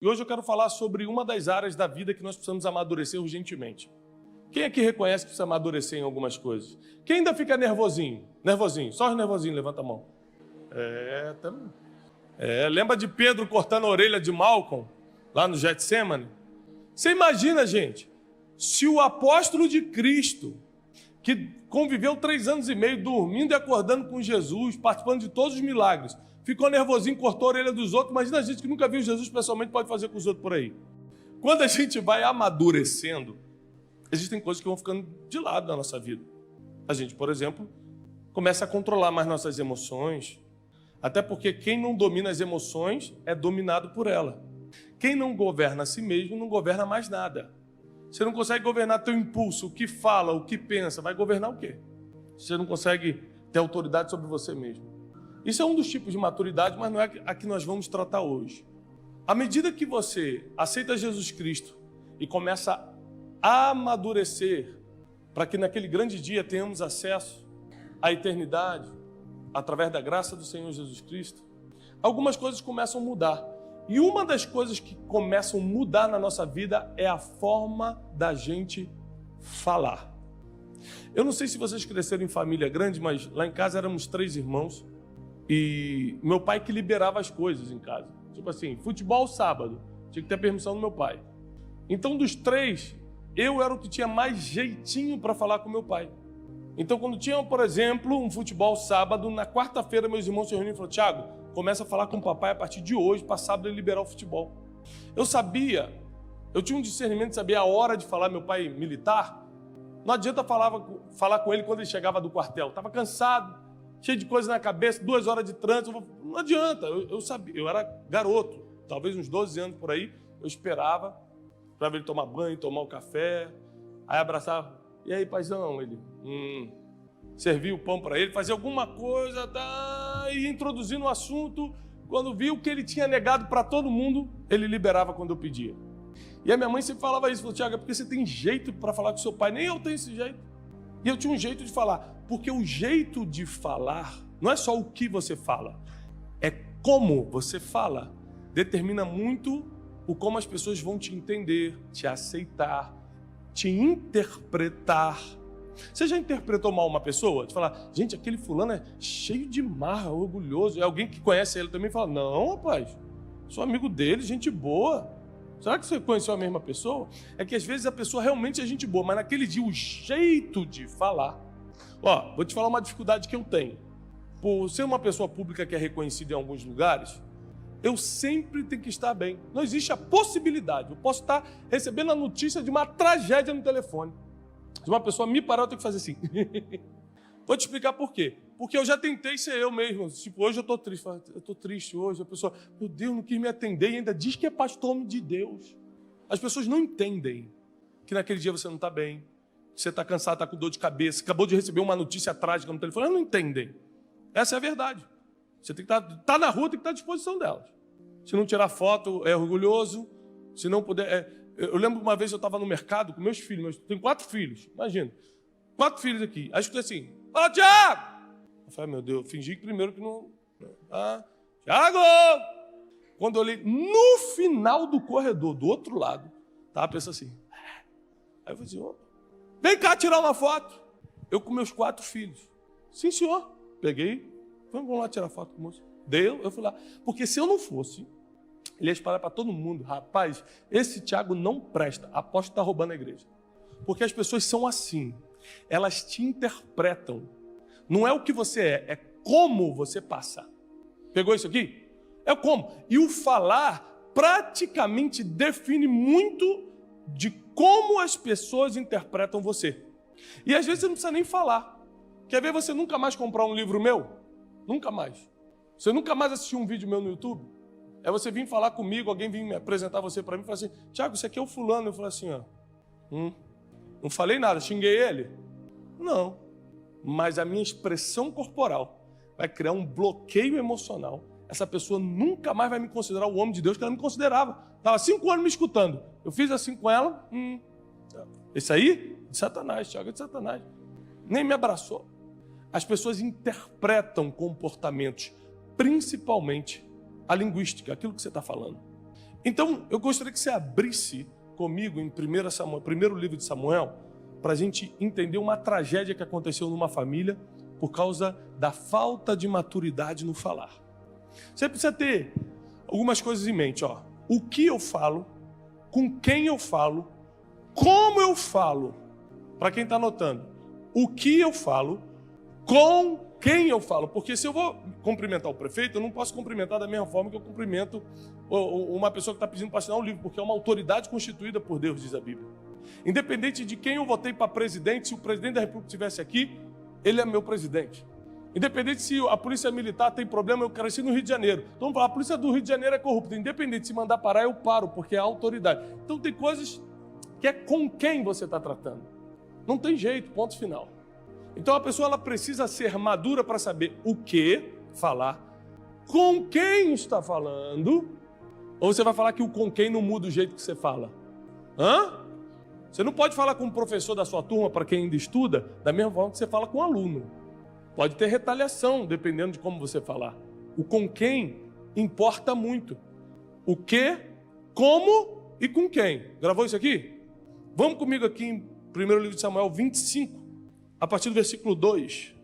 E hoje eu quero falar sobre uma das áreas da vida que nós precisamos amadurecer urgentemente. Quem aqui reconhece que precisa amadurecer em algumas coisas? Quem ainda fica nervosinho? Nervosinho, só os nervosinhos, levanta a mão. Também. Lembra de Pedro cortando a orelha de Malcolm, lá no Getsemane? Você imagina, gente, se o apóstolo de Cristo, que conviveu 3 anos e meio dormindo e acordando com Jesus, participando de todos os milagres, ficou nervosinho, cortou a orelha dos outros. Imagina a gente que nunca viu Jesus pessoalmente, pode fazer com os outros por aí. Quando a gente vai amadurecendo, existem coisas que vão ficando de lado na nossa vida. A gente, por exemplo, começa a controlar mais nossas emoções, até porque quem não domina as emoções é dominado por ela. Quem não governa a si mesmo não governa mais nada. Você não consegue governar teu impulso, o que fala, o que pensa, vai governar o quê? Você não consegue ter autoridade sobre você mesmo. Isso é um dos tipos de maturidade, mas não é a que nós vamos tratar hoje. À medida que você aceita Jesus Cristo e começa a amadurecer para que naquele grande dia tenhamos acesso à eternidade, através da graça do Senhor Jesus Cristo, algumas coisas começam a mudar. E uma das coisas que começam a mudar na nossa vida é a forma da gente falar. Eu não sei se vocês cresceram em família grande, mas lá em casa éramos 3 irmãos e meu pai que liberava as coisas em casa. Tipo assim, futebol sábado, tinha que ter permissão do meu pai. Então dos 3, eu era o que tinha mais jeitinho para falar com meu pai. Então quando tinha, por exemplo, um futebol sábado, na quarta-feira meus irmãos se reuniram e falaram: Thiago, começa a falar com o papai a partir de hoje, para sábado ele liberar o futebol. Eu tinha um discernimento de saber a hora de falar. Meu pai militar, não adianta falar com ele quando ele chegava do quartel. Estava cansado, cheio de coisa na cabeça, 2 horas de trânsito, não adianta. Eu sabia, eu era garoto, talvez uns 12 anos por aí, eu esperava para ver ele tomar banho, tomar o café, aí abraçava: e aí, paizão? Ele, servia o pão para ele, fazia alguma coisa, e introduzindo o assunto. Quando viu que ele tinha negado para todo mundo, ele liberava quando eu pedia. E a minha mãe sempre falava isso: falou: Thiago, é porque você tem jeito para falar com seu pai, nem eu tenho esse jeito. E eu tinha um jeito de falar, porque o jeito de falar não é só o que você fala, é como você fala. Determina muito o como as pessoas vão te entender, te aceitar, te interpretar. Você já interpretou mal uma pessoa? De falar: gente, aquele fulano é cheio de marra, orgulhoso. É alguém que conhece ele também e fala: não, rapaz, sou amigo dele, gente boa. Será que você conheceu a mesma pessoa? É que às vezes a pessoa realmente é gente boa, mas naquele dia o jeito de falar... Vou te falar uma dificuldade que eu tenho. Por ser uma pessoa pública que é reconhecida em alguns lugares, eu sempre tenho que estar bem. Não existe a possibilidade. Eu posso estar recebendo a notícia de uma tragédia no telefone. Se uma pessoa me parar, eu tenho que fazer assim. Vou te explicar por quê. Porque eu já tentei ser eu mesmo. Tipo, hoje eu estou triste. Eu estou triste hoje. A pessoa, meu Deus, não quis me atender e ainda diz que é pastor de Deus. As pessoas não entendem que naquele dia você não está bem, que você está cansado, está com dor de cabeça, acabou de receber uma notícia trágica no telefone. Elas não entendem. Essa é a verdade. Você tem que estar na rua, tem que estar à disposição delas. Se não tirar foto, é orgulhoso. Se não puder... Eu lembro uma vez eu estava no mercado com meus filhos. Eu tenho 4 filhos, imagina. 4 filhos aqui. Aí eu escutei assim: fala, Thiago! Eu falei: meu Deus, eu fingi que primeiro que não... Thiago! Quando eu olhei no final do corredor, do outro lado, estava a pessoa assim. Aí eu falei assim: opa, vem cá tirar uma foto. Eu com meus 4 filhos. Sim, senhor. Peguei, vamos lá tirar foto com o moço. Deu, eu fui lá. Porque se eu não fosse, ele ia espalhar para todo mundo: rapaz, esse Thiago não presta, aposto que está roubando a igreja. Porque as pessoas são assim, elas te interpretam. Não é o que você é como você passa. Pegou isso aqui? É o como. E o falar praticamente define muito de como as pessoas interpretam você. E às vezes você não precisa nem falar. Quer ver você nunca mais comprar um livro meu? Nunca mais. Você nunca mais assistir um vídeo meu no YouTube? É você vir falar comigo, alguém vir me apresentar você para mim e falar assim: Thiago, isso aqui é o fulano. Eu falei assim: não falei nada, xinguei ele? Não. Mas a minha expressão corporal vai criar um bloqueio emocional. Essa pessoa nunca mais vai me considerar o homem de Deus que ela me considerava. Estava 5 anos me escutando. Eu fiz assim com ela. Esse aí? De Satanás, Thiago, é de Satanás. Nem me abraçou. As pessoas interpretam comportamentos, principalmente a linguística, aquilo que você está falando. Então, eu gostaria que você abrisse comigo em 1 Samuel, primeiro livro de Samuel, para a gente entender uma tragédia que aconteceu numa família por causa da falta de maturidade no falar. Você precisa ter algumas coisas em mente, ó. O que eu falo, com quem eu falo, como eu falo. Para quem está anotando, o que eu falo, com quem eu falo. Porque se eu vou cumprimentar o prefeito, eu não posso cumprimentar da mesma forma que eu cumprimento uma pessoa que está pedindo para assinar um livro, porque é uma autoridade constituída por Deus, diz a Bíblia. Independente de quem eu votei para presidente, se o presidente da República estivesse aqui, ele é meu presidente. Independente se a polícia militar tem problema, eu cresci no Rio de Janeiro. Então vamos falar, a polícia do Rio de Janeiro é corrupta. Independente se mandar parar, eu paro, porque é a autoridade. Então tem coisas que é com quem você está tratando. Não tem jeito, ponto final. Então a pessoa ela precisa ser madura para saber o que falar, com quem está falando, ou você vai falar que o com quem não muda o jeito que você fala. Você não pode falar com o professor da sua turma, para quem ainda estuda, da mesma forma que você fala com o aluno. Pode ter retaliação, dependendo de como você falar. O com quem importa muito. O que, como e com quem. Gravou isso aqui? Vamos comigo aqui em 1 livro de Samuel 25, a partir do versículo 2.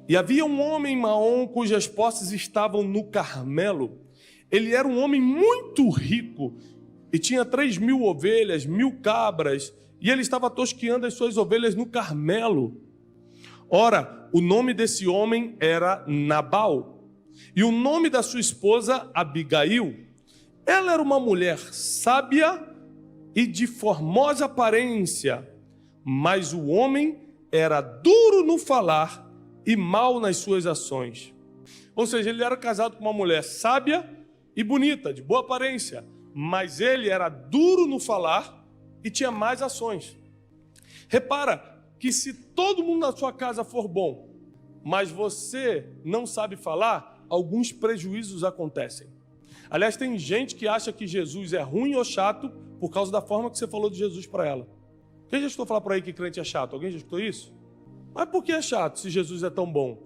E havia um homem em Maom, cujas posses estavam no Carmelo. Ele era um homem muito rico e tinha 3.000 ovelhas, 1.000 cabras, e ele estava tosqueando as suas ovelhas no Carmelo. Ora, o nome desse homem era Nabal, e o nome da sua esposa, Abigail. Ela era uma mulher sábia e de formosa aparência, mas o homem era duro no falar e mau nas suas ações. Ou seja, ele era casado com uma mulher sábia e bonita, de boa aparência, mas ele era duro no falar e tinha mais ações. Repara que se todo mundo na sua casa for bom, mas você não sabe falar, alguns prejuízos acontecem. Aliás, tem gente que acha que Jesus é ruim ou chato por causa da forma que você falou de Jesus para ela. Quem já escutou falar por aí que crente é chato? Alguém já escutou isso? Mas por que é chato se Jesus é tão bom?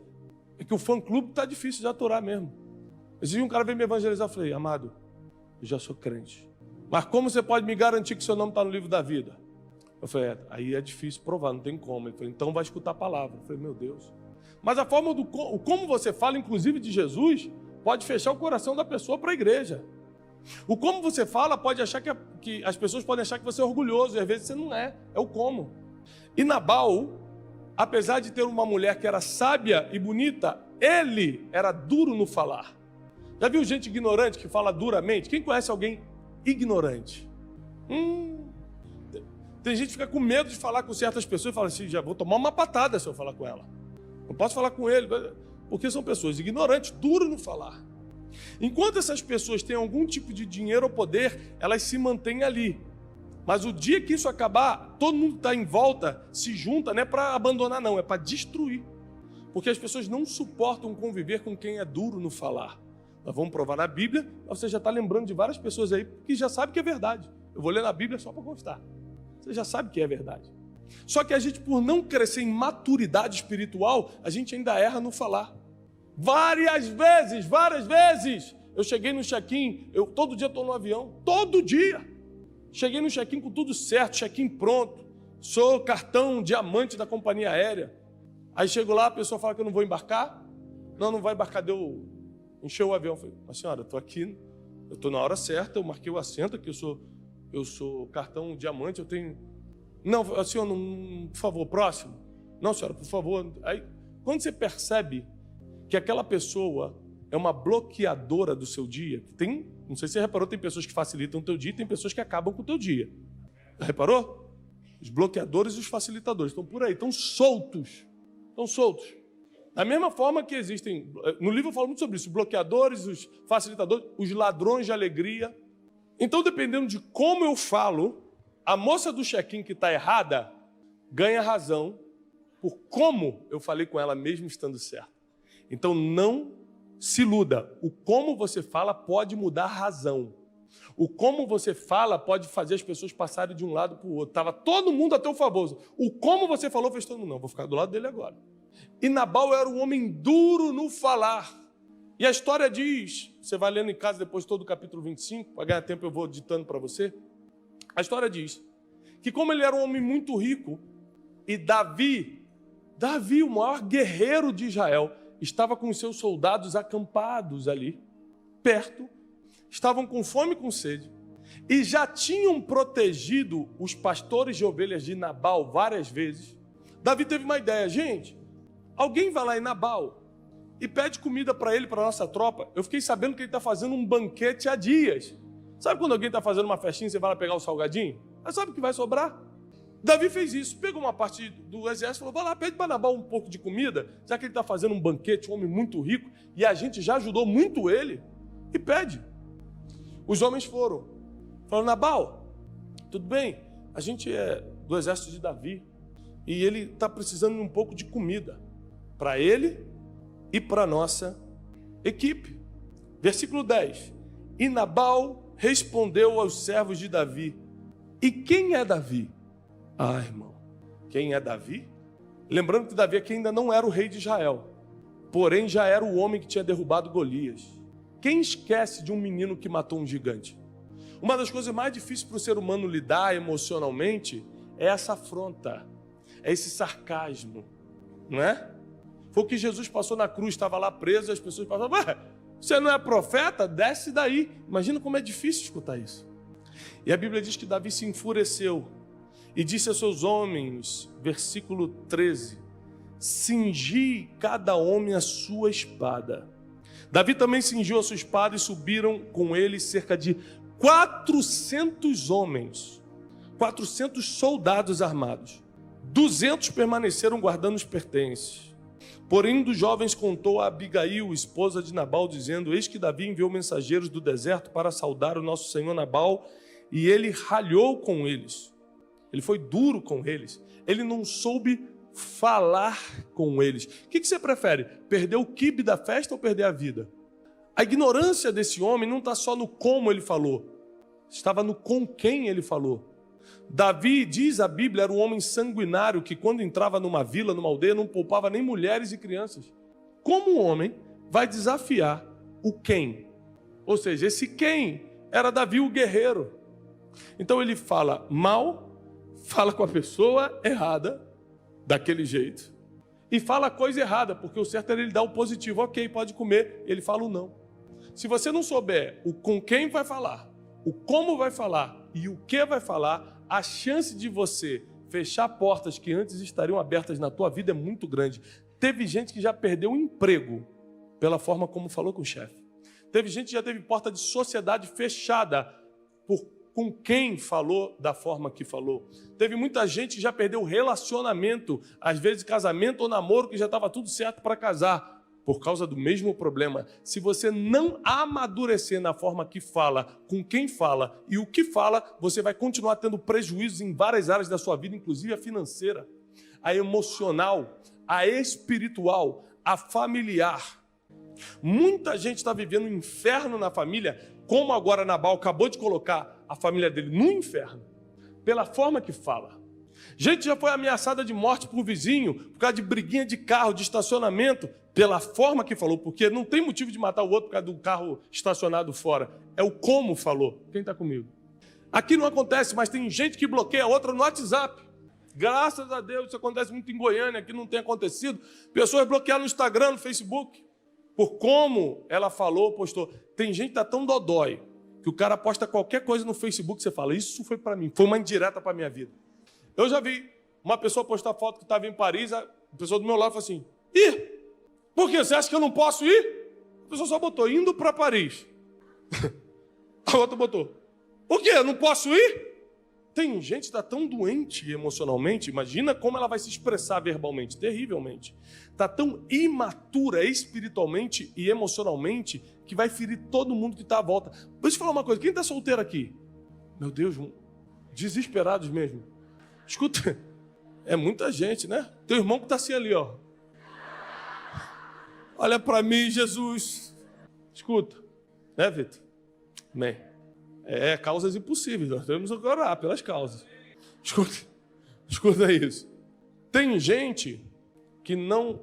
É que o fã-clube está difícil de aturar mesmo. Esse dia um cara veio me evangelizar, eu falei, amado, eu já sou crente. Mas como você pode me garantir que seu nome está no livro da vida? Eu falei, aí é difícil provar, não tem como. Ele falou, então vai escutar a palavra. Eu falei, meu Deus. Mas a forma do como você fala, inclusive de Jesus, pode fechar o coração da pessoa para a igreja. O como você fala pode achar que as pessoas podem achar que você é orgulhoso, e às vezes você não é. É o como. E Nabal, apesar de ter uma mulher que era sábia e bonita, ele era duro no falar. Já viu gente ignorante que fala duramente? Quem conhece alguém ignorante? Tem gente que fica com medo de falar com certas pessoas e fala assim, já vou tomar uma patada se eu falar com ela. Não posso falar com ele, porque são pessoas ignorantes, duras no falar. Enquanto essas pessoas têm algum tipo de dinheiro ou poder, elas se mantêm ali. Mas o dia que isso acabar, todo mundo está em volta, se junta, não é para abandonar não, é para destruir. Porque as pessoas não suportam conviver com quem é duro no falar. Nós vamos provar na Bíblia, você já está lembrando de várias pessoas aí que já sabem que é verdade. Eu vou ler na Bíblia só para constar. Você já sabe que é verdade. Só que a gente, por não crescer em maturidade espiritual, a gente ainda erra no falar. Várias vezes, eu cheguei no check-in, todo dia estou no avião, todo dia. Cheguei no check-in com tudo certo, check-in pronto. Sou cartão diamante da companhia aérea. Aí chego lá, a pessoa fala que eu não vou embarcar. Não vai embarcar, encheu o avião. Eu falei, mas senhora, eu estou aqui, eu estou na hora certa, eu marquei o assento aqui, eu sou cartão diamante, eu tenho... Não, senhor, não, por favor, próximo. Não, senhora, por favor. Aí, quando você percebe que aquela pessoa é uma bloqueadora do seu dia, não sei se você reparou, tem pessoas que facilitam o teu dia e tem pessoas que acabam com o teu dia. Reparou? Os bloqueadores e os facilitadores estão por aí, estão soltos. Da mesma forma que existem, no livro eu falo muito sobre isso, os bloqueadores, os facilitadores, os ladrões de alegria. Então, dependendo de como eu falo, a moça do check-in que está errada ganha razão por como eu falei com ela mesmo estando certa. Então, não se iluda. O como você fala pode mudar a razão. O como você fala pode fazer as pessoas passarem de um lado para o outro. Estava todo mundo a teu favor. O como você falou fez todo mundo. Não, vou ficar do lado dele agora. E Nabal era um homem duro no falar. E a história diz, você vai lendo em casa depois todo o capítulo 25, para ganhar tempo eu vou ditando para você. A história diz que como ele era um homem muito rico, e Davi, o maior guerreiro de Israel, estava com os seus soldados acampados ali, perto, estavam com fome e com sede, e já tinham protegido os pastores de ovelhas de Nabal várias vezes. Davi teve uma ideia, gente, alguém vai lá em Nabal e pede comida para ele, para a nossa tropa. Eu fiquei sabendo que ele está fazendo um banquete há dias. Sabe quando alguém está fazendo uma festinha, você vai lá pegar o salgadinho? Mas sabe o que vai sobrar? Davi fez isso, pegou uma parte do exército e falou, vai lá, pede para Nabal um pouco de comida, já que ele está fazendo um banquete, um homem muito rico, e a gente já ajudou muito ele, e pede. Os homens foram, falaram, Nabal, tudo bem, a gente é do exército de Davi, e ele está precisando de um pouco de comida, para ele e para a nossa equipe. Versículo 10, e Nabal respondeu aos servos de Davi, e quem é Davi? Ah, irmão, quem é Davi? Lembrando que Davi aqui ainda não era o rei de Israel, porém já era o homem que tinha derrubado Golias. Quem esquece de um menino que matou um gigante? Uma das coisas mais difíceis para o ser humano lidar emocionalmente é essa afronta, é esse sarcasmo, não é? Foi o que Jesus passou na cruz, estava lá preso, e as pessoas passavam, você não é profeta? Desce daí. Imagina como é difícil escutar isso. E a Bíblia diz que Davi se enfureceu e disse a seus homens, versículo 13, cingi cada homem a sua espada. Davi também cingiu a sua espada e subiram com ele cerca de 400 homens, 400 soldados armados. 200 permaneceram guardando os pertences. Porém, um dos jovens contou a Abigail, esposa de Nabal, dizendo, eis que Davi enviou mensageiros do deserto para saudar o nosso senhor Nabal, e ele ralhou com eles. Ele foi duro com eles. Ele não soube falar com eles. O que você prefere? Perder o quibe da festa ou perder a vida? A ignorância desse homem não está só no como ele falou. Estava no com quem ele falou. Davi, diz a Bíblia, era um homem sanguinário que quando entrava numa vila, numa aldeia, não poupava nem mulheres e crianças. Como um homem vai desafiar o quem? Ou seja, esse quem era Davi o guerreiro. Então ele fala mal, fala com a pessoa errada, daquele jeito, e fala a coisa errada, porque o certo era ele dar o positivo, ok, pode comer, ele fala o não. Se você não souber o com quem vai falar, o como vai falar e o que vai falar, a chance de você fechar portas que antes estariam abertas na tua vida é muito grande. Teve gente que já perdeu o emprego pela forma como falou com o chefe. Teve gente que já teve porta de sociedade fechada com quem falou da forma que falou. Teve muita gente que já perdeu o relacionamento, às vezes casamento ou namoro, que já estava tudo certo para casar, por causa do mesmo problema. Se você não amadurecer na forma que fala, com quem fala e o que fala, você vai continuar tendo prejuízos em várias áreas da sua vida, inclusive a financeira, a emocional, a espiritual, a familiar. Muita gente está vivendo um inferno na família, como agora Nabal acabou de colocar a família dele no inferno, pela forma que fala. Gente já foi ameaçada de morte por vizinho, por causa de briguinha de carro, de estacionamento, pela forma que falou, porque não tem motivo de matar o outro por causa do carro estacionado fora. É o como falou. Quem está comigo? Aqui não acontece, mas tem gente que bloqueia a outra no WhatsApp. Graças a Deus, isso acontece muito em Goiânia, aqui não tem acontecido. Pessoas bloquearam no Instagram, no Facebook, por como ela falou, postou. Tem gente que está tão dodói, que o cara posta qualquer coisa no Facebook, você fala, isso foi para mim, foi uma indireta para a minha vida. Eu já vi uma pessoa postar foto que estava em Paris, a pessoa do meu lado falou assim, ih, por quê? Você acha que eu não posso ir? A pessoa só botou, indo para Paris. A outra botou, por quê? Eu não posso ir? Tem gente que está tão doente emocionalmente, imagina como ela vai se expressar verbalmente, terrivelmente. Está tão imatura espiritualmente e emocionalmente que vai ferir todo mundo que está à volta. Deixa eu falar uma coisa, quem está solteiro aqui? Meu Deus, desesperados mesmo. Escuta, é muita gente, né? Teu irmão que está assim ali, ó. Olha para mim, Jesus. Escuta, né, Vitor? Amém. É causas impossíveis, nós temos que orar pelas causas. Escuta isso. Tem gente que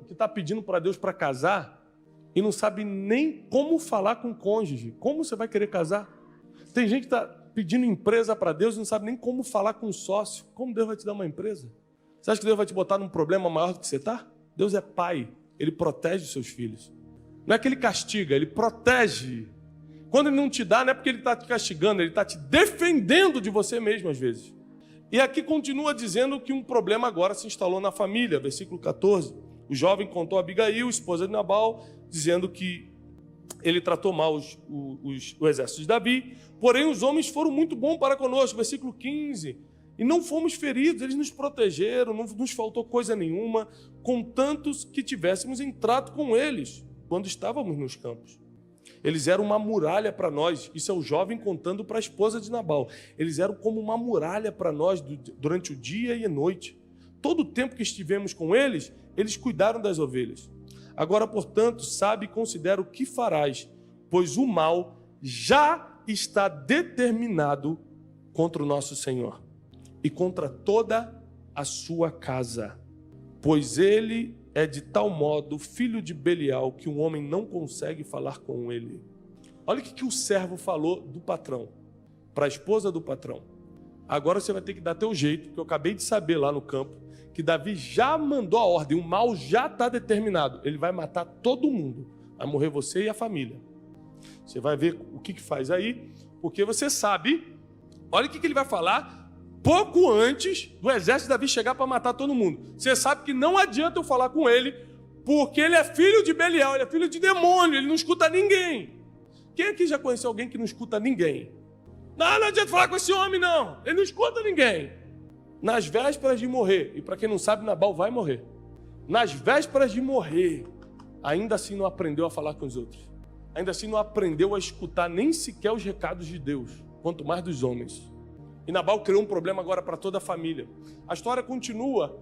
está pedindo para Deus para casar e não sabe nem como falar com o cônjuge. Como você vai querer casar? Tem gente que está pedindo empresa para Deus e não sabe nem como falar com o sócio. Como Deus vai te dar uma empresa? Você acha que Deus vai te botar num problema maior do que você está? Deus é pai, Ele protege os seus filhos. Não é que Ele castiga, Ele protege. Quando Ele não te dá, não é porque Ele está te castigando, Ele está te defendendo de você mesmo às vezes. E aqui continua dizendo que um problema agora se instalou na família, versículo 14. O jovem contou a Abigail, esposa de Nabal, dizendo que ele tratou mal o exército de Davi, porém os homens foram muito bons para conosco, versículo 15, e não fomos feridos, eles nos protegeram, não nos faltou coisa nenhuma, contanto que tivéssemos entrado com eles, quando estávamos nos campos. Eles eram uma muralha para nós, isso é o jovem contando para a esposa de Nabal, eles eram como uma muralha para nós durante o dia e a noite. Todo o tempo que estivemos com eles, eles cuidaram das ovelhas. Agora, portanto, sabe e considera o que farás, pois o mal já está determinado contra o nosso Senhor e contra toda a sua casa, pois ele é de tal modo filho de Belial que um homem não consegue falar com ele. Olha o que o servo falou do patrão, para a esposa do patrão. Agora você vai ter que dar teu jeito, porque eu acabei de saber lá no campo, que Davi já mandou a ordem, o mal já está determinado. Ele vai matar todo mundo, vai morrer você e a família. Você vai ver o que faz aí, porque você sabe, olha o que ele vai falar, pouco antes do exército de Davi chegar para matar todo mundo. Você sabe que não adianta eu falar com ele, porque ele é filho de Belial, ele é filho de demônio, ele não escuta ninguém. Quem aqui já conheceu alguém que não escuta ninguém? Não adianta falar com esse homem, não, ele não escuta ninguém. Nas vésperas de morrer, e para quem não sabe, Nabal vai morrer. Nas vésperas de morrer, ainda assim não aprendeu a falar com os outros. Ainda assim não aprendeu a escutar nem sequer os recados de Deus, quanto mais dos homens. E Nabal criou um problema agora para toda a família. A história continua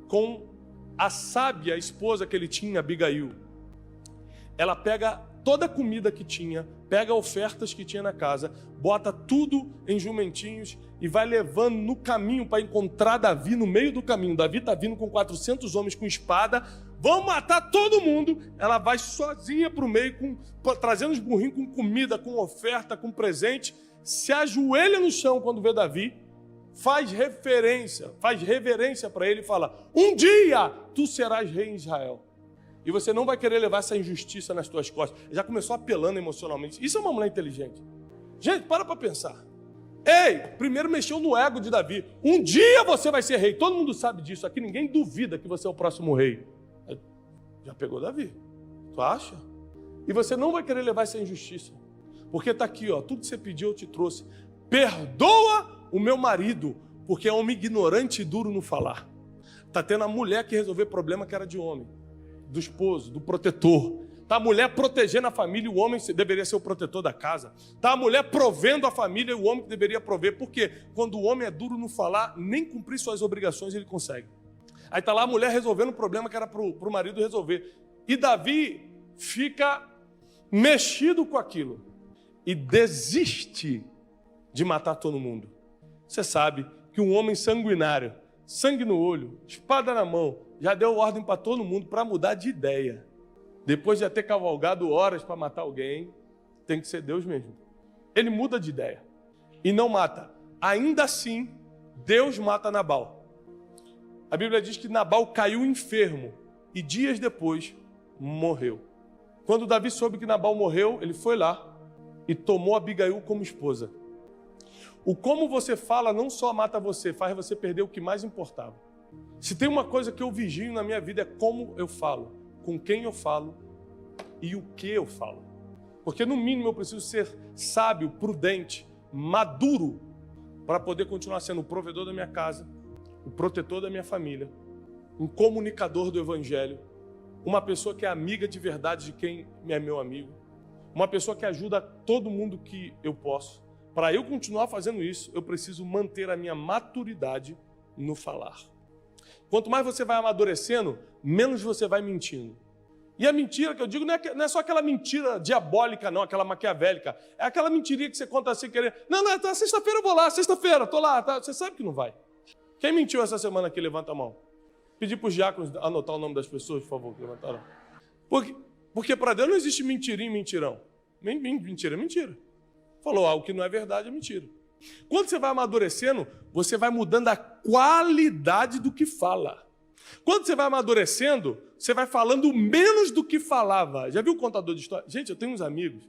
com a sábia esposa que ele tinha, Abigail. Ela pega toda a comida que tinha, pega ofertas que tinha na casa, bota tudo em jumentinhos e vai levando no caminho para encontrar Davi no meio do caminho. Davi está vindo com 400 homens com espada, vão matar todo mundo. Ela vai sozinha para o meio, trazendo os burrinhos com comida, com oferta, com presente, se ajoelha no chão quando vê Davi, faz reverência para ele e fala: um dia tu serás rei em Israel. E você não vai querer levar essa injustiça nas tuas costas. Já começou apelando emocionalmente. Isso é uma mulher inteligente. Gente, para pensar. Ei, primeiro mexeu no ego de Davi. Um dia você vai ser rei. Todo mundo sabe disso. Aqui ninguém duvida que você é o próximo rei. Já pegou Davi. Tu acha? E você não vai querer levar essa injustiça. Porque está aqui, ó, tudo que você pediu eu te trouxe. Perdoa o meu marido, porque é homem ignorante e duro no falar. Está tendo a mulher que resolver problema que era de homem. Do esposo, do protetor. Está a mulher protegendo a família e o homem deveria ser o protetor da casa. Está a mulher provendo a família e o homem que deveria prover. Por quê? Quando o homem é duro no falar, nem cumprir suas obrigações ele consegue. Aí está lá a mulher resolvendo o problema que era para o marido resolver. E Davi fica mexido com aquilo. E desiste de matar todo mundo. Você sabe que um homem sanguinário, sangue no olho, espada na mão, já deu ordem para todo mundo para mudar de ideia. Depois de já ter cavalgado horas para matar alguém, tem que ser Deus mesmo. Ele muda de ideia e não mata. Ainda assim, Deus mata Nabal. A Bíblia diz que Nabal caiu enfermo e dias depois morreu. Quando Davi soube que Nabal morreu, ele foi lá e tomou Abigail como esposa. O como você fala não só mata você, faz você perder o que mais importava. Se tem uma coisa que eu vigio na minha vida é como eu falo, com quem eu falo e o que eu falo. Porque no mínimo eu preciso ser sábio, prudente, maduro para poder continuar sendo o provedor da minha casa, o protetor da minha família, um comunicador do evangelho, uma pessoa que é amiga de verdade de quem é meu amigo, uma pessoa que ajuda todo mundo que eu posso. Para eu continuar fazendo isso, eu preciso manter a minha maturidade no falar. Quanto mais você vai amadurecendo, menos você vai mentindo. E a mentira que eu digo não é só aquela mentira diabólica, não, aquela maquiavélica. É aquela mentirinha que você conta sem querer. Não, tá, sexta-feira eu vou lá, sexta-feira, tô lá. Tá, você sabe que não vai. Quem mentiu essa semana aqui, levanta a mão. Pedir para os diáconos anotar o nome das pessoas, por favor, que levantaram. Porque Porque para Deus não existe mentirinha e mentirão. Mentira é mentira. Falou algo que não é verdade, é mentira. Quando você vai amadurecendo, você vai mudando a qualidade do que fala. Quando você vai amadurecendo, você vai falando menos do que falava. Já viu o contador de história? Gente, eu tenho uns amigos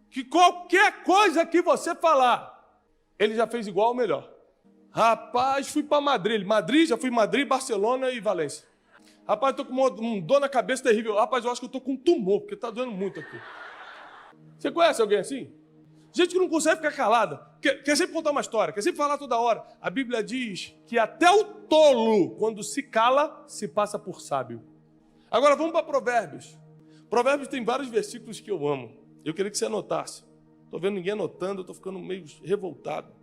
que qualquer coisa que você falar, ele já fez igual ou melhor. Rapaz, fui para Madrid. Já fui em Madrid, Barcelona e Valência. Rapaz, estou com uma dor na cabeça terrível. Rapaz, eu acho que eu estou com um tumor, porque está doendo muito aqui. Você conhece alguém assim? Gente que não consegue ficar calada. Quer sempre contar uma história, quer sempre falar toda hora. A Bíblia diz que até o tolo, quando se cala, se passa por sábio. Agora vamos para Provérbios. Provérbios tem vários versículos que eu amo. Eu queria que você anotasse. Estou vendo ninguém anotando, estou ficando meio revoltado.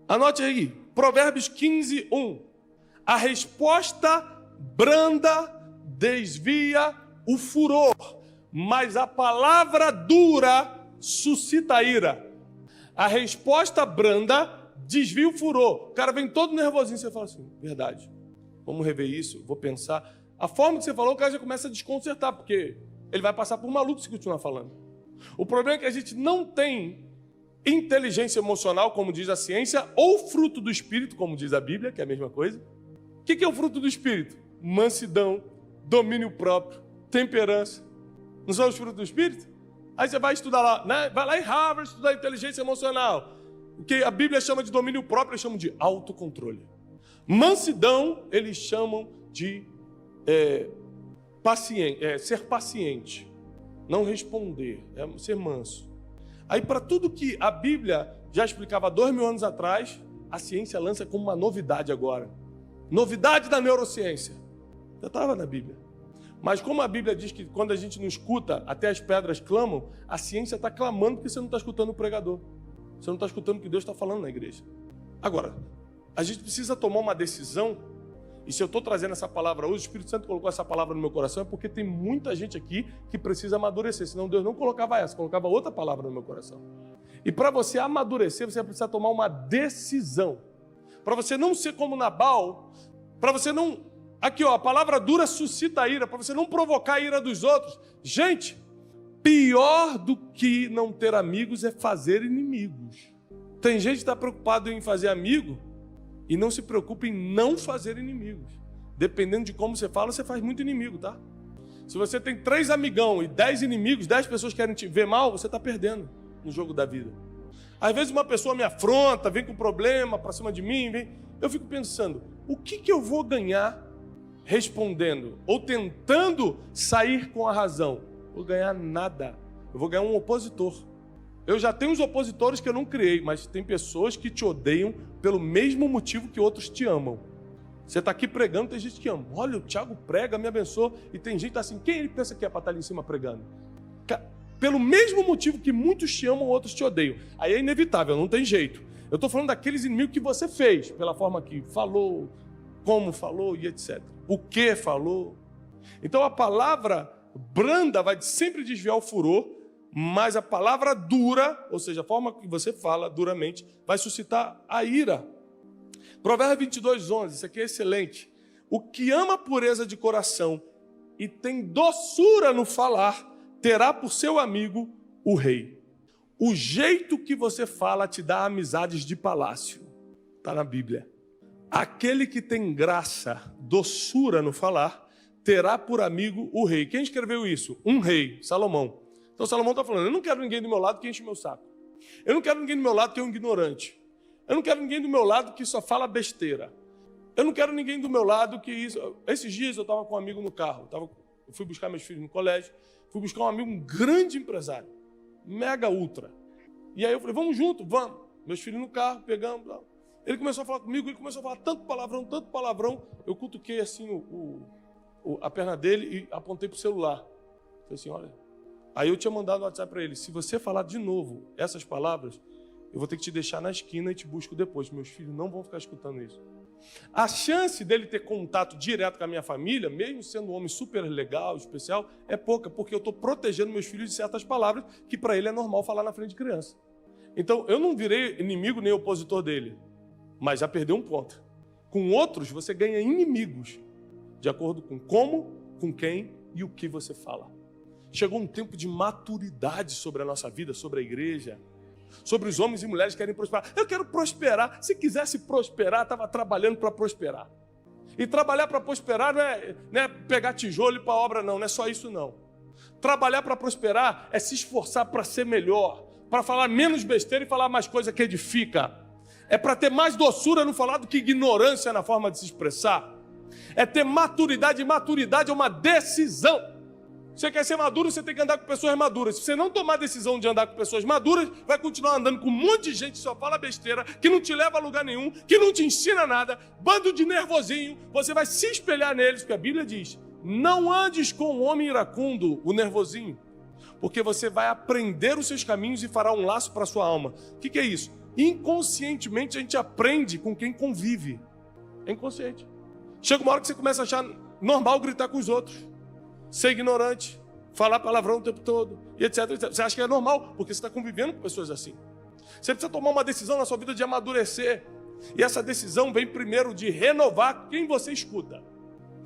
Anote aí. Provérbios 15, 1. A resposta branda desvia o furor, mas a palavra dura suscita a ira. A resposta branda desvia o furor. O cara vem todo nervosinho, você fala assim, verdade, vamos rever isso, vou pensar. A forma que você falou, o cara já começa a desconcertar, porque ele vai passar por maluco se continuar falando. O problema é que a gente não tem inteligência emocional, como diz a ciência, ou fruto do Espírito, como diz a Bíblia, que é a mesma coisa. O que é o fruto do Espírito? Mansidão, domínio próprio, temperança. Não são os frutos do Espírito? Aí você vai estudar lá, né? Vai lá em Harvard estudar inteligência emocional. O que a Bíblia chama de domínio próprio, eles chamam de autocontrole. Mansidão, eles chamam de ser paciente. Não responder, ser manso. Aí, para tudo que a Bíblia já explicava 2000 anos atrás, a ciência lança como uma novidade agora. Novidade da neurociência. Já estava na Bíblia. Mas como a Bíblia diz que quando a gente não escuta, até as pedras clamam, a ciência está clamando porque você não está escutando o pregador. Você não está escutando o que Deus está falando na igreja. Agora, a gente precisa tomar uma decisão, e se eu estou trazendo essa palavra hoje, o Espírito Santo colocou essa palavra no meu coração, é porque tem muita gente aqui que precisa amadurecer, senão Deus não colocava essa, colocava outra palavra no meu coração. E para você amadurecer, você vai precisar tomar uma decisão. Para você não ser como Nabal, para você não... Aqui, ó, a palavra dura suscita a ira, para você não provocar a ira dos outros. Gente, pior do que não ter amigos é fazer inimigos. Tem gente que está preocupado em fazer amigo e não se preocupa em não fazer inimigos. Dependendo de como você fala, você faz muito inimigo, tá? Se você tem 3 amigão e 10 inimigos, 10 pessoas querem te ver mal, você está perdendo no jogo da vida. Às vezes uma pessoa me afronta, vem com problema para cima de mim, eu fico pensando, o que eu vou ganhar respondendo ou tentando sair com a razão? Vou ganhar nada. Eu vou ganhar um opositor. Eu já tenho os opositores que eu não criei, mas tem pessoas que te odeiam pelo mesmo motivo que outros te amam. Você está aqui pregando, tem gente que ama. Olha, o Thiago prega, me abençoa. E tem gente assim, quem ele pensa que é para estar ali em cima pregando? Pelo mesmo motivo que muitos te amam, outros te odeiam. Aí é inevitável, não tem jeito. Eu estou falando daqueles inimigos que você fez, pela forma que falou, como falou e etc. O que falou. Então a palavra branda vai sempre desviar o furor, mas a palavra dura, ou seja, a forma que você fala duramente, vai suscitar a ira. Provérbios 22:11, isso aqui é excelente. O que ama a pureza de coração e tem doçura no falar, terá por seu amigo o rei. O jeito que você fala te dá amizades de palácio. Está na Bíblia. Aquele que tem graça, doçura no falar, terá por amigo o rei. Quem escreveu isso? Um rei, Salomão. Então Salomão está falando, eu não quero ninguém do meu lado que enche meu saco. Eu não quero ninguém do meu lado que é um ignorante. Eu não quero ninguém do meu lado que só fala besteira. Eu não quero ninguém do meu lado que isso... Esses dias eu estava com um amigo no carro. Eu fui buscar meus filhos no colégio. Fui buscar um amigo, um grande empresário. Mega ultra. E aí eu falei, vamos junto, vamos. Meus filhos no carro, pegamos. Blá. Ele começou a falar comigo, ele começou a falar tanto palavrão. Eu cutuquei assim a perna dele e apontei para o celular. Falei assim, olha... Aí eu tinha mandado no WhatsApp para ele, se você falar de novo essas palavras, eu vou ter que te deixar na esquina e te busco depois. Meus filhos não vão ficar escutando isso. A chance dele ter contato direto com a minha família, mesmo sendo um homem super legal, especial, é pouca, porque eu estou protegendo meus filhos de certas palavras que para ele é normal falar na frente de criança. Então, eu não virei inimigo nem opositor dele, mas já perdeu um ponto. Com outros, você ganha inimigos, de acordo com como, com quem e o que você fala. Chegou um tempo de maturidade sobre a nossa vida, sobre a igreja, sobre os homens e mulheres que querem prosperar. Eu quero prosperar. Se quisesse prosperar, estava trabalhando para prosperar. E trabalhar para prosperar não é pegar tijolo e ir para a obra, não é só isso, não. Trabalhar para prosperar é se esforçar para ser melhor, para falar menos besteira e falar mais coisa que edifica. É para ter mais doçura no falar do que ignorância na forma de se expressar. É ter maturidade, e maturidade é uma decisão. Você quer ser maduro, você tem que andar com pessoas maduras. Se você não tomar a decisão de andar com pessoas maduras, vai continuar andando com um monte de gente que só fala besteira, que não te leva a lugar nenhum, que não te ensina nada, bando de nervosinho. Você vai se espelhar neles, porque a Bíblia diz: não andes com o homem iracundo, o nervosinho, porque você vai aprender os seus caminhos e fará um laço para a sua alma. O que é isso? Inconscientemente a gente aprende com quem convive. É inconsciente. Chega uma hora que você começa a achar normal gritar com os outros, ser ignorante, falar palavrão o tempo todo, e etc, etc. Você acha que é normal, porque você está convivendo com pessoas assim. Você precisa tomar uma decisão na sua vida de amadurecer. E essa decisão vem primeiro de renovar quem você escuta.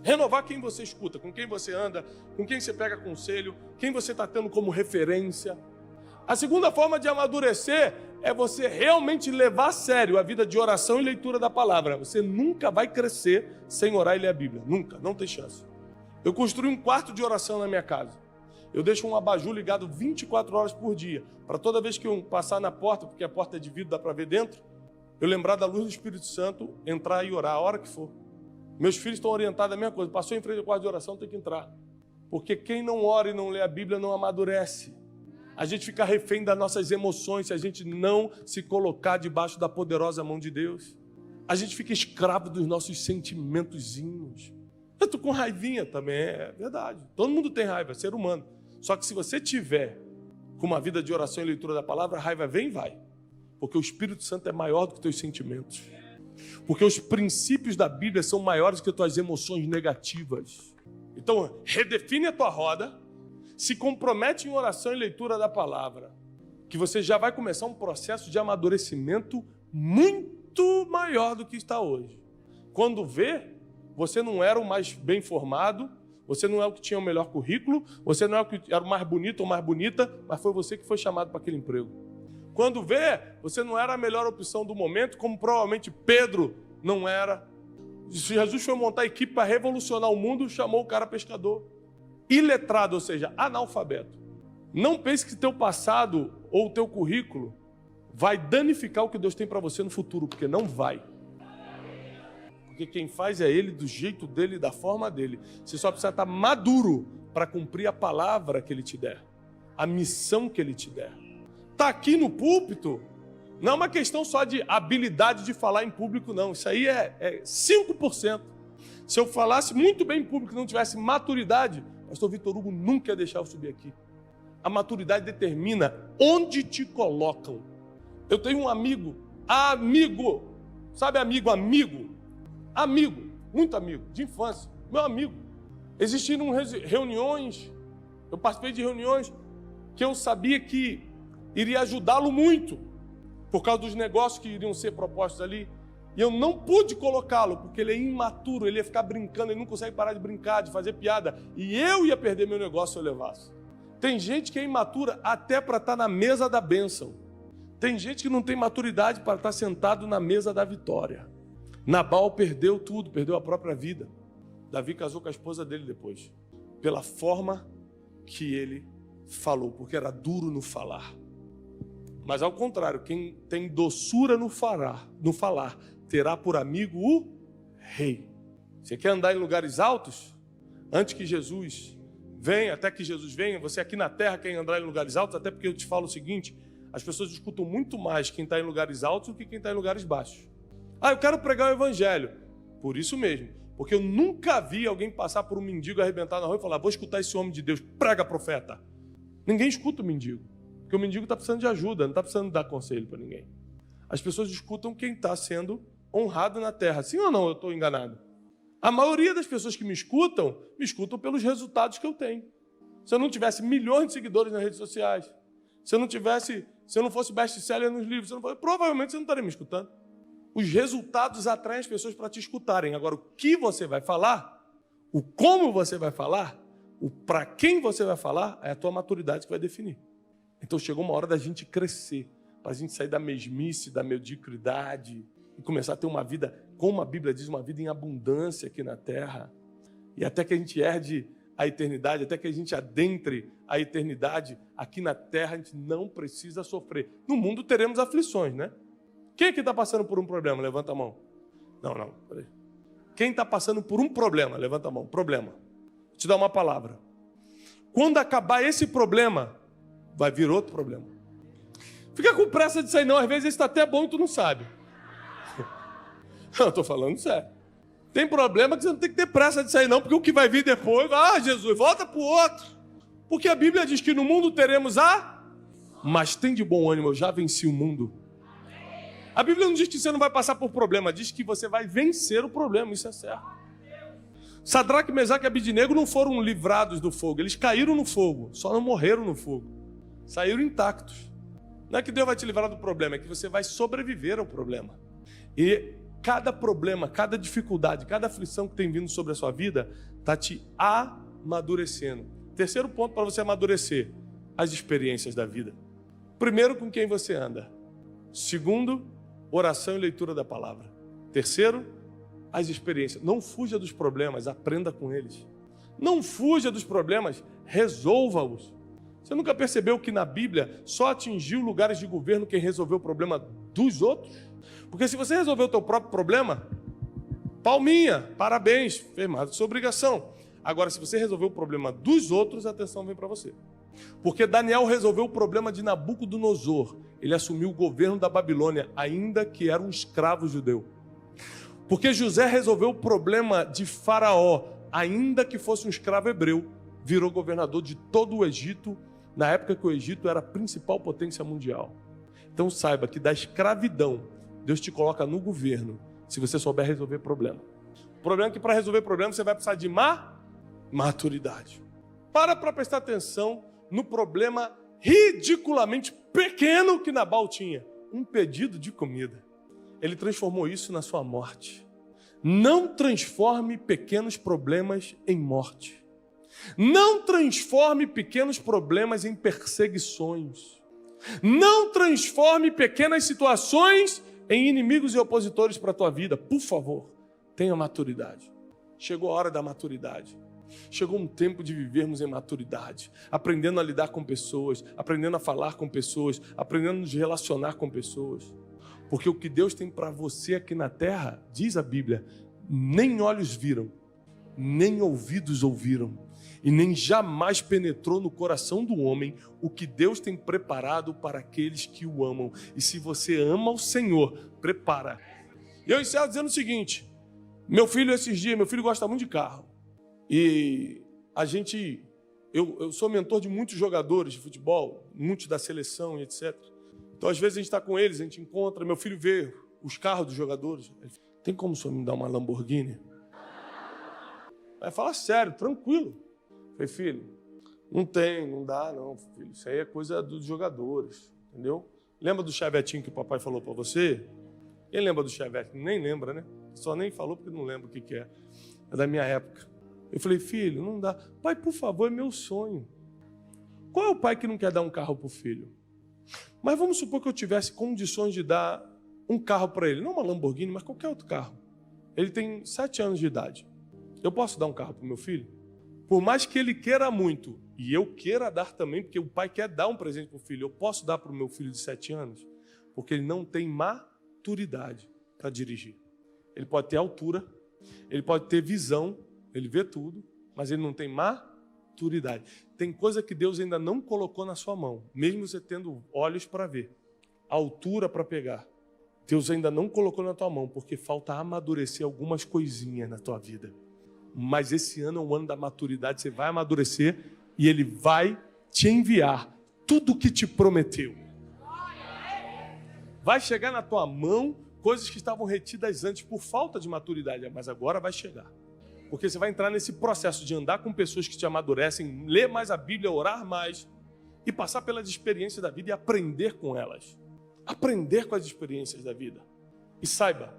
Renovar quem você escuta, com quem você anda, com quem você pega conselho, quem você está tendo como referência. A segunda forma de amadurecer é você realmente levar a sério a vida de oração e leitura da palavra. Você nunca vai crescer sem orar e ler a Bíblia. Nunca, não tem chance. Eu construí um quarto de oração na minha casa. Eu deixo um abajur ligado 24 horas por dia, para toda vez que eu passar na porta, porque a porta é de vidro, dá para ver dentro, eu lembrar da luz do Espírito Santo, entrar e orar a hora que for. Meus filhos estão orientados a mesma coisa. Passou em frente ao quarto de oração, tem que entrar. Porque quem não ora e não lê a Bíblia não amadurece. A gente fica refém das nossas emoções se a gente não se colocar debaixo da poderosa mão de Deus. A gente fica escravo dos nossos sentimentozinhos. Eu estou com raivinha também, é verdade. Todo mundo tem raiva, é ser humano. Só que se você tiver com uma vida de oração e leitura da palavra, a raiva vem e vai. Porque o Espírito Santo é maior do que teus sentimentos. Porque os princípios da Bíblia são maiores do que tuas emoções negativas. Então, redefine a tua roda, se compromete em oração e leitura da palavra, que você já vai começar um processo de amadurecimento muito maior do que está hoje. Quando vê, você não era o mais bem formado, você não é o que tinha o melhor currículo, você não é o que era o mais bonito ou mais bonita, mas foi você que foi chamado para aquele emprego. Quando vê, você não era a melhor opção do momento, como provavelmente Pedro não era. Jesus foi montar a equipe para revolucionar o mundo, chamou o cara pescador. Iletrado, ou seja, analfabeto. Não pense que teu passado ou teu currículo vai danificar o que Deus tem para você no futuro, porque não vai. Porque quem faz é Ele, do jeito dele, da forma dele. Você só precisa estar maduro para cumprir a palavra que Ele te der, a missão que Ele te der. Está aqui no púlpito, não é uma questão só de habilidade de falar em público, não. Isso aí é 5%. Se eu falasse muito bem em público e não tivesse maturidade, pastor Vitor Hugo nunca ia deixar eu subir aqui. A maturidade determina onde te colocam. Eu tenho um amigo, sabe amigo, muito amigo, de infância, meu amigo. Existiram reuniões, eu participei de reuniões que eu sabia que iria ajudá-lo muito, por causa dos negócios que iriam ser propostos ali. E eu não pude colocá-lo, porque ele é imaturo, ele ia ficar brincando, ele não consegue parar de brincar, de fazer piada. E eu ia perder meu negócio se eu levasse. Tem gente que é imatura até para estar na mesa da bênção. Tem gente que não tem maturidade para estar sentado na mesa da vitória. Nabal perdeu tudo, perdeu a própria vida. Davi casou com a esposa dele depois. Pela forma que ele falou, porque era duro no falar. Mas ao contrário, quem tem doçura no falar, terá por amigo o rei. Você quer andar em lugares altos? Antes que Jesus venha, até que Jesus venha, você aqui na terra quer andar em lugares altos, até porque eu te falo o seguinte, as pessoas escutam muito mais quem está em lugares altos do que quem está em lugares baixos. Eu quero pregar o evangelho. Por isso mesmo, porque eu nunca vi alguém passar por um mendigo arrebentar na rua e falar, vou escutar esse homem de Deus, prega, profeta. Ninguém escuta o mendigo, porque o mendigo está precisando de ajuda, não está precisando dar conselho para ninguém. As pessoas escutam quem está sendo honrado na terra. Sim ou não, eu estou enganado? A maioria das pessoas que me escutam pelos resultados que eu tenho. Se eu não tivesse milhões de seguidores nas redes sociais, se eu não fosse best-seller nos livros, provavelmente você não estaria me escutando. Os resultados atraem as pessoas para te escutarem. Agora, o que você vai falar, o como você vai falar, O para quem você vai falar é a tua maturidade que vai definir. Então chegou uma hora da gente crescer, para a gente sair da mesmice, da mediocridade e começar a ter uma vida, como a Bíblia diz, uma vida em abundância aqui na terra. E até que a gente herde a eternidade, até que a gente adentre a eternidade, aqui na terra a gente não precisa sofrer. No mundo teremos aflições, né? Quem aqui está passando por um problema? Levanta a mão. Não, peraí. Quem está passando por um problema? Levanta a mão. Problema. Vou te dar uma palavra. Quando acabar esse problema, vai vir outro problema. Fica com pressa de sair não, às vezes esse está até bom e tu não sabe. Eu estou falando sério. Tem problema que você não tem que ter pressa de sair não, porque o que vai vir depois, Jesus, volta para o outro. Porque a Bíblia diz que no mundo teremos mas tem de bom ânimo, eu já venci o mundo. A Bíblia não diz que você não vai passar por problema, diz que você vai vencer o problema, isso é certo. Sadraque, Mesaque e Abidnego não foram livrados do fogo, eles caíram no fogo, só não morreram no fogo. Saíram intactos. Não é que Deus vai te livrar do problema, é que você vai sobreviver ao problema. E cada problema, cada dificuldade, cada aflição que tem vindo sobre a sua vida está te amadurecendo. Terceiro ponto para você amadurecer, as experiências da vida. Primeiro, com quem você anda. Segundo, oração e leitura da palavra. Terceiro, as experiências. Não fuja dos problemas, aprenda com eles. Não fuja dos problemas, resolva-os. Você nunca percebeu que na Bíblia só atingiu lugares de governo quem resolveu o problema dos outros? Porque se você resolveu o teu próprio problema, palminha, parabéns, fez mais da sua obrigação. Agora, se você resolveu o problema dos outros, a atenção vem para você. Porque Daniel resolveu o problema de Nabucodonosor. Ele assumiu o governo da Babilônia, ainda que era um escravo judeu. Porque José resolveu o problema de Faraó, ainda que fosse um escravo hebreu, virou governador de todo o Egito, na época que o Egito era a principal potência mundial. Então saiba que da escravidão, Deus te coloca no governo, se você souber resolver problema. O problema é que para resolver problema você vai precisar de maturidade. Para prestar atenção no problema ridiculamente pequeno que Nabal tinha. Um pedido de comida. Ele transformou isso na sua morte. Não transforme pequenos problemas em morte. Não transforme pequenos problemas em perseguições. Não transforme pequenas situações em inimigos e opositores para a tua vida. Por favor, tenha maturidade. Chegou a hora da maturidade. Chegou um tempo de vivermos em maturidade, aprendendo a lidar com pessoas, aprendendo a falar com pessoas, aprendendo a nos relacionar com pessoas. Porque o que Deus tem para você aqui na terra, diz a Bíblia, nem olhos viram, nem ouvidos ouviram, e nem jamais penetrou no coração do homem o que Deus tem preparado para aqueles que o amam. E se você ama o Senhor, prepara. E eu encerro dizendo o seguinte, meu filho gosta muito de carro. E eu sou mentor de muitos jogadores de futebol, muitos da seleção e etc. Então, às vezes, a gente está com eles, a gente encontra, meu filho vê os carros dos jogadores. Ele fala, tem como o senhor me dar uma Lamborghini? Aí fala sério, tranquilo. Eu falei, filho, não dá não, filho. Isso aí é coisa dos jogadores, entendeu? Lembra do Chevetinho que o papai falou para você? Quem lembra do Chevette? Nem lembra, né? Só nem falou porque não lembra o que é. É da minha época. Eu falei, filho, não dá. Pai, por favor, é meu sonho. Qual é o pai que não quer dar um carro para o filho? Mas vamos supor que eu tivesse condições de dar um carro para ele. Não uma Lamborghini, mas qualquer outro carro. Ele tem 7 anos de idade. Eu posso dar um carro para o meu filho? Por mais que ele queira muito, e eu queira dar também, porque o pai quer dar um presente para o filho, eu posso dar para o meu filho de 7 anos? Porque ele não tem maturidade para dirigir. Ele pode ter altura, ele pode ter visão, ele vê tudo, mas ele não tem maturidade. Tem coisa que Deus ainda não colocou na sua mão, mesmo você tendo olhos para ver, altura para pegar. Deus ainda não colocou na tua mão, porque falta amadurecer algumas coisinhas na tua vida. Mas esse ano é um ano da maturidade, você vai amadurecer e Ele vai te enviar tudo o que te prometeu. Vai chegar na tua mão coisas que estavam retidas antes por falta de maturidade, mas agora vai chegar. Porque você vai entrar nesse processo de andar com pessoas que te amadurecem, ler mais a Bíblia, orar mais e passar pelas experiências da vida e aprender com elas. Aprender com as experiências da vida. E saiba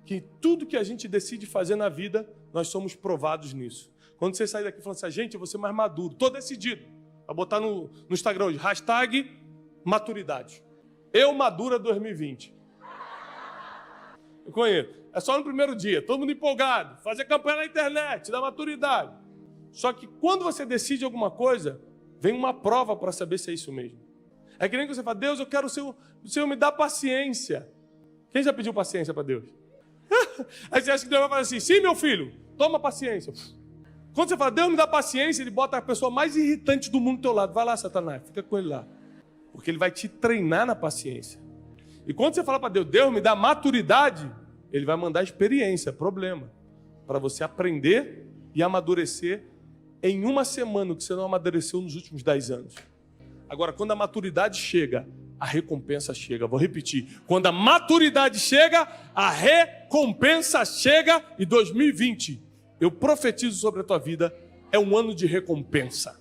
que tudo que a gente decide fazer na vida, nós somos provados nisso. Quando você sair daqui falando assim, gente, eu vou ser mais maduro. Estou decidido. Vai botar no Instagram hoje, #maturidade. Eu madura 2020. Eu conheço. É só no primeiro dia, todo mundo empolgado. Fazer campanha na internet, da maturidade. Só que quando você decide alguma coisa, vem uma prova para saber se é isso mesmo. É que nem que você fala, Deus, eu quero o Senhor me dá paciência. Quem já pediu paciência para Deus? Aí você acha que Deus vai falar assim, sim, meu filho, toma paciência. Quando você fala, Deus me dá paciência, ele bota a pessoa mais irritante do mundo do teu lado. Vai lá, Satanás, fica com ele lá. Porque ele vai te treinar na paciência. E quando você fala para Deus, Deus me dá maturidade, ele vai mandar experiência, problema. Para você aprender e amadurecer em uma semana, o que você não amadureceu nos últimos 10 anos. Agora, quando a maturidade chega, a recompensa chega. Vou repetir. Quando a maturidade chega, a recompensa chega. E 2020, eu profetizo sobre a tua vida, é um ano de recompensa.